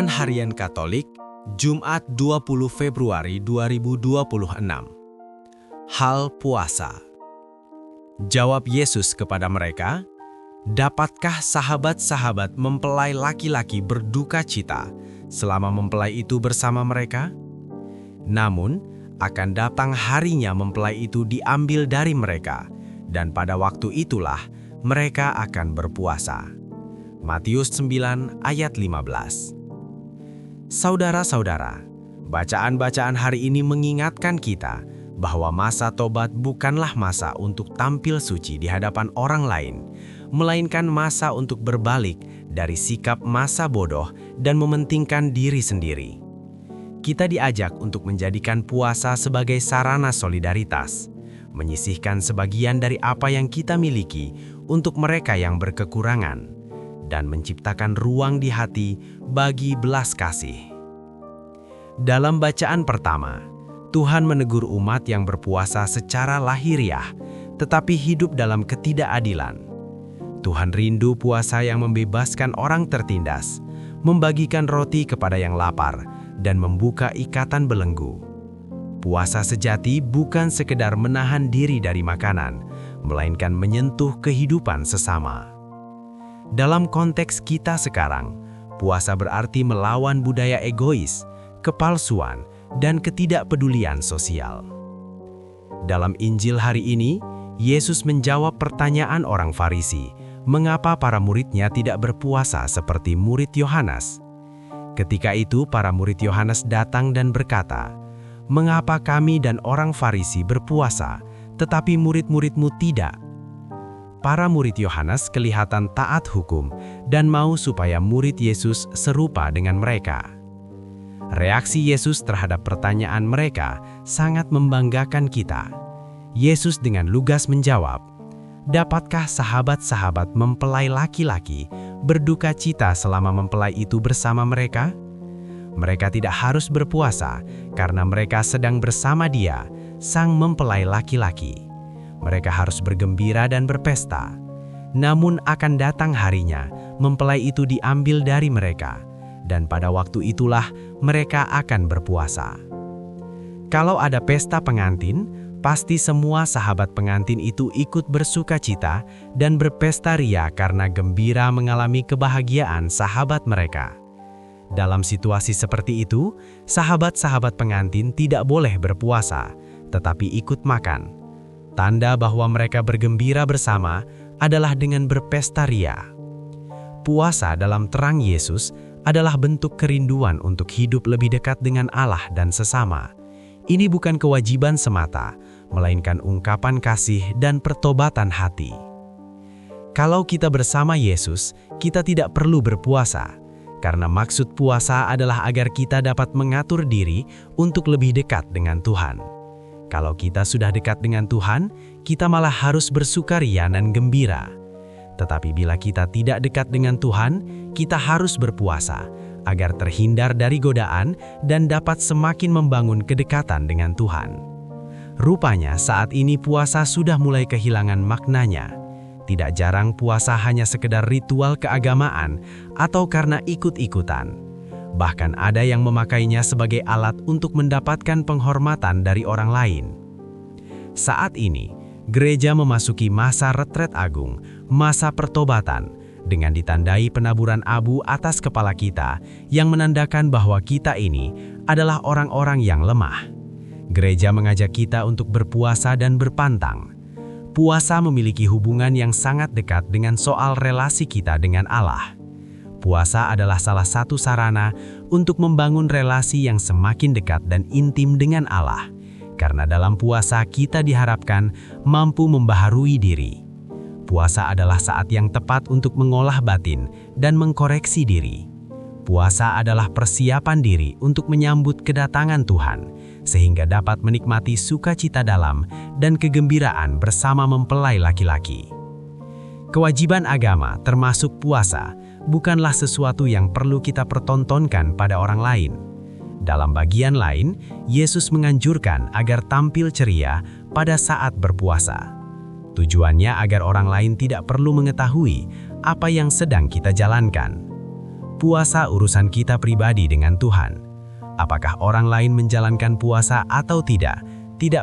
Renungan Harian Katolik, Jumat 20 Februari 2026. Hal puasa. Jawab Yesus kepada mereka, "Dapatkah sahabat-sahabat mempelai laki-laki berduka cita selama mempelai itu bersama mereka? Namun, akan datang harinya mempelai itu diambil dari mereka, dan pada waktu itulah mereka akan berpuasa." Matius 9 ayat 15. Saudara-saudara, bacaan-bacaan hari ini mengingatkan kita bahwa masa tobat bukanlah masa untuk tampil suci di hadapan orang lain, melainkan masa untuk berbalik dari sikap masa bodoh dan mementingkan diri sendiri. Kita diajak untuk menjadikan puasa sebagai sarana solidaritas, menyisihkan sebagian dari apa yang kita miliki untuk mereka yang berkekurangan, dan menciptakan ruang di hati bagi belas kasih. Dalam bacaan pertama, Tuhan menegur umat yang berpuasa secara lahiriah, tetapi hidup dalam ketidakadilan. Tuhan rindu puasa yang membebaskan orang tertindas, membagikan roti kepada yang lapar, dan membuka ikatan belenggu. Puasa sejati bukan sekedar menahan diri dari makanan, melainkan menyentuh kehidupan sesama. Dalam konteks kita sekarang, puasa berarti melawan budaya egois, kepalsuan, dan ketidakpedulian sosial. Dalam Injil hari ini, Yesus menjawab pertanyaan orang Farisi, mengapa para muridnya tidak berpuasa seperti murid Yohanes. Ketika itu, para murid Yohanes datang dan berkata, "Mengapa kami dan orang Farisi berpuasa, tetapi murid-muridmu tidak?" Para murid Yohanes kelihatan taat hukum dan mau supaya murid Yesus serupa dengan mereka. Reaksi Yesus terhadap pertanyaan mereka sangat membanggakan kita. Yesus dengan lugas menjawab, "Dapatkah sahabat-sahabat mempelai laki-laki berduka cita selama mempelai itu bersama mereka? Mereka tidak harus berpuasa karena mereka sedang bersama dia, sang mempelai laki-laki. Mereka harus bergembira dan berpesta. Namun akan datang harinya, mempelai itu diambil dari mereka, dan pada waktu itulah mereka akan berpuasa." Kalau ada pesta pengantin, pasti semua sahabat pengantin itu ikut bersuka cita dan berpesta ria karena gembira mengalami kebahagiaan sahabat mereka. Dalam situasi seperti itu, sahabat-sahabat pengantin tidak boleh berpuasa, tetapi ikut makan. Tanda bahwa mereka bergembira bersama adalah dengan berpesta ria. Puasa dalam terang Yesus adalah bentuk kerinduan untuk hidup lebih dekat dengan Allah dan sesama. Ini bukan kewajiban semata, melainkan ungkapan kasih dan pertobatan hati. Kalau kita bersama Yesus, kita tidak perlu berpuasa, karena maksud puasa adalah agar kita dapat mengatur diri untuk lebih dekat dengan Tuhan. Kalau kita sudah dekat dengan Tuhan, kita malah harus bersukaria dan gembira. Tetapi bila kita tidak dekat dengan Tuhan, kita harus berpuasa agar terhindar dari godaan dan dapat semakin membangun kedekatan dengan Tuhan. Rupanya saat ini puasa sudah mulai kehilangan maknanya. Tidak jarang puasa hanya sekedar ritual keagamaan atau karena ikut-ikutan. Bahkan ada yang memakainya sebagai alat untuk mendapatkan penghormatan dari orang lain. Saat ini, gereja memasuki masa retret agung, masa pertobatan, dengan ditandai penaburan abu atas kepala kita yang menandakan bahwa kita ini adalah orang-orang yang lemah. Gereja mengajak kita untuk berpuasa dan berpantang. Puasa memiliki hubungan yang sangat dekat dengan soal relasi kita dengan Allah. Puasa adalah salah satu sarana untuk membangun relasi yang semakin dekat dan intim dengan Allah, karena dalam puasa kita diharapkan mampu membaharui diri. Puasa adalah saat yang tepat untuk mengolah batin dan mengkoreksi diri. Puasa adalah persiapan diri untuk menyambut kedatangan Tuhan, sehingga dapat menikmati sukacita dalam dan kegembiraan bersama mempelai laki-laki. Kewajiban agama termasuk puasa bukanlah sesuatu yang perlu kita pertontonkan pada orang lain. Dalam bagian lain, Yesus menganjurkan agar tampil ceria pada saat berpuasa. Tujuannya agar orang lain tidak perlu mengetahui apa yang sedang kita jalankan. puasa urusan kita pribadi dengan Tuhan. Apakah orang lain menjalankan puasa atau tidak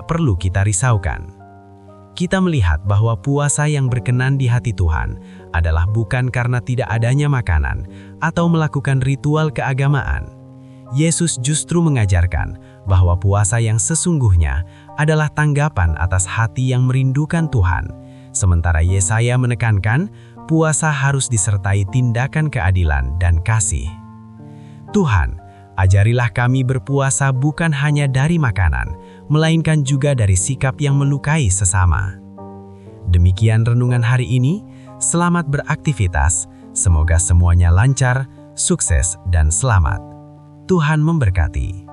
perlu kita risaukan. Kita melihat bahwa puasa yang berkenan di hati Tuhan adalah bukan karena tidak adanya makanan atau melakukan ritual keagamaan. Yesus justru mengajarkan bahwa puasa yang sesungguhnya adalah tanggapan atas hati yang merindukan Tuhan. Sementara Yesaya menekankan, puasa harus disertai tindakan keadilan dan kasih. Tuhan, ajarilah kami berpuasa bukan hanya dari makanan, melainkan juga dari sikap yang melukai sesama. Demikian renungan hari ini, selamat beraktivitas, semoga semuanya lancar, sukses, dan selamat. Tuhan memberkati.